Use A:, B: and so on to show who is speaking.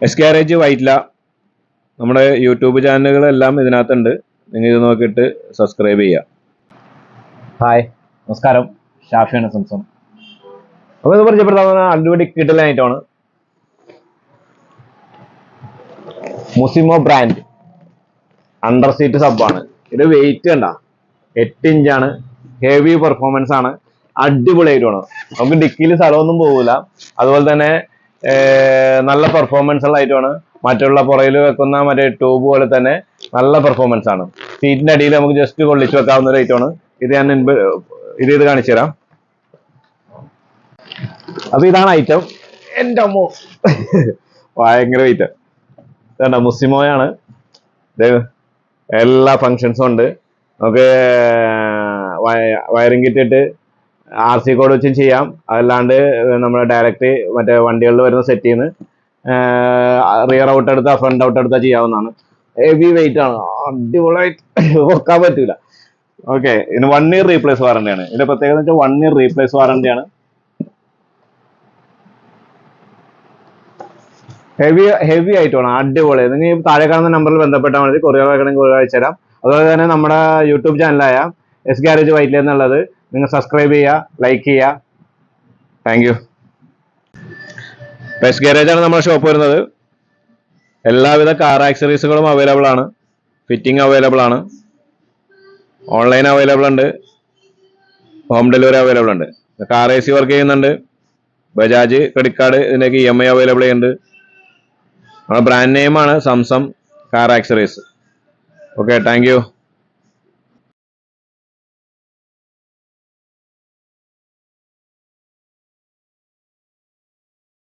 A: S garage Vyttila നമ്മുടെ YouTube ചാനലുകളെല്ലാം ഇതിനകത്തുണ്ട്. നിങ്ങൾ ഇത് നോക്കിയിട്ട് സബ്സ്ക്രൈബ് ചെയ്യുക. ഹായ്, നമസ്കാരം. ഷാഫിയാണ് സംസം. അപ്പോൾ ഇത് പരിചയപ്പെടുത്താവുന്ന അടിപൊളി കിടലായിട്ടാണ് മുസിമോ ബ്രാൻഡ് അണ്ടർസീറ്റ് സബ്ബാണ്. ഇത് വെയിറ്റ് കണ്ട 8 ഇഞ്ചാണ്. ഹെവി പെർഫോമൻസ് ആണ്. അടിപൊളിയായിട്ടാണ്. നമുക്ക് ഡിക്കിയിൽ സ്ഥലമൊന്നും പോകില്ല. അതുപോലെ തന്നെ നല്ല പെർഫോമൻസ് ഉള്ള ഐറ്റമാണ്. മറ്റുള്ള പുറയിൽ വെക്കുന്ന മറ്റേ ട്യൂബ് പോലെ തന്നെ നല്ല പെർഫോമൻസ് ആണ്. സീറ്റിന്റെ അടിയിൽ നമുക്ക് ജസ്റ്റ് കൊള്ളിച്ച് വെക്കാവുന്ന ഒരു ഐറ്റമാണ്. ഇത് ഞാൻ ഇത് കാണിച്ചു തരാം. അപ്പൊ ഇതാണ് ഐറ്റം. എൻ്റെ അമ്മോ ഭയങ്കര വെയിറ്റ്. ഇതണ്ട മുസിമോയാണ്. എല്ലാ ഫങ്ഷൻസും ഉണ്ട്. നമുക്ക് വയറിംഗ് കിറ്റിട്ട് RC കോഡ് വെച്ചും ചെയ്യാം. അതല്ലാണ്ട് നമ്മുടെ ഡയറക്റ്റ് മറ്റേ വണ്ടികളിൽ വരുന്ന സെറ്റിൽ നിന്ന് റിയർ ഔട്ട് എടുത്താൽ ഫ്രണ്ട് ഔട്ട് എടുത്താൽ ചെയ്യാവുന്നതാണ്. ഹെവി വെയിറ്റ് ആണ്. അടിപൊളിയായിട്ട് വെക്കാൻ പറ്റൂല. ഓക്കെ, ഇതിന് 1 ഇയർ റീപ്ലേസ് വാറണ്ടിയാണ്. ഇതിന്റെ പ്രത്യേകത വെച്ചാൽ 1 ഇയർ റീപ്ലേസ് വാറണ്ടിയാണ്. ഹെവി ആയിട്ടാണ്. അടിപൊളി. നിങ്ങൾ താഴെ കാണുന്ന നമ്പറിൽ ബന്ധപ്പെട്ടാൽ മതി. കൊറിയർ വേണമെങ്കിൽ അയച്ചു തരാം. അതുപോലെ തന്നെ നമ്മുടെ യൂട്യൂബ് ചാനലായ എസ് ഗാരേജ് വൈറ്റ്ല എന്നുള്ളത് നിങ്ങൾ സബ്സ്ക്രൈബ് ചെയ്യുക, ലൈക്ക് ചെയ്യുക. Thank you. എസ് ഗാരേജാണ് നമ്മുടെ ഷോപ്പ് വരുന്നത്. എല്ലാവിധ കാർ ആക്സറീസുകളും അവൈലബിൾ ആണ്. ഫിറ്റിംഗ് അവൈലബിൾ ആണ്. ഓൺലൈൻ അവൈലബിൾ ഉണ്ട്. ഹോം ഡെലിവറി അവൈലബിൾ ഉണ്ട്. കാർ AC വർക്ക് ചെയ്യുന്നുണ്ട്. ബജാജ് ക്രെഡിറ്റ് കാർഡ് ഇതിലേക്ക് EMI അവൈലബിൾ ചെയ്യുന്നുണ്ട്. നമ്മുടെ ബ്രാൻഡ് നെയിമാണ് സംസം car accessories. Okay, thank U.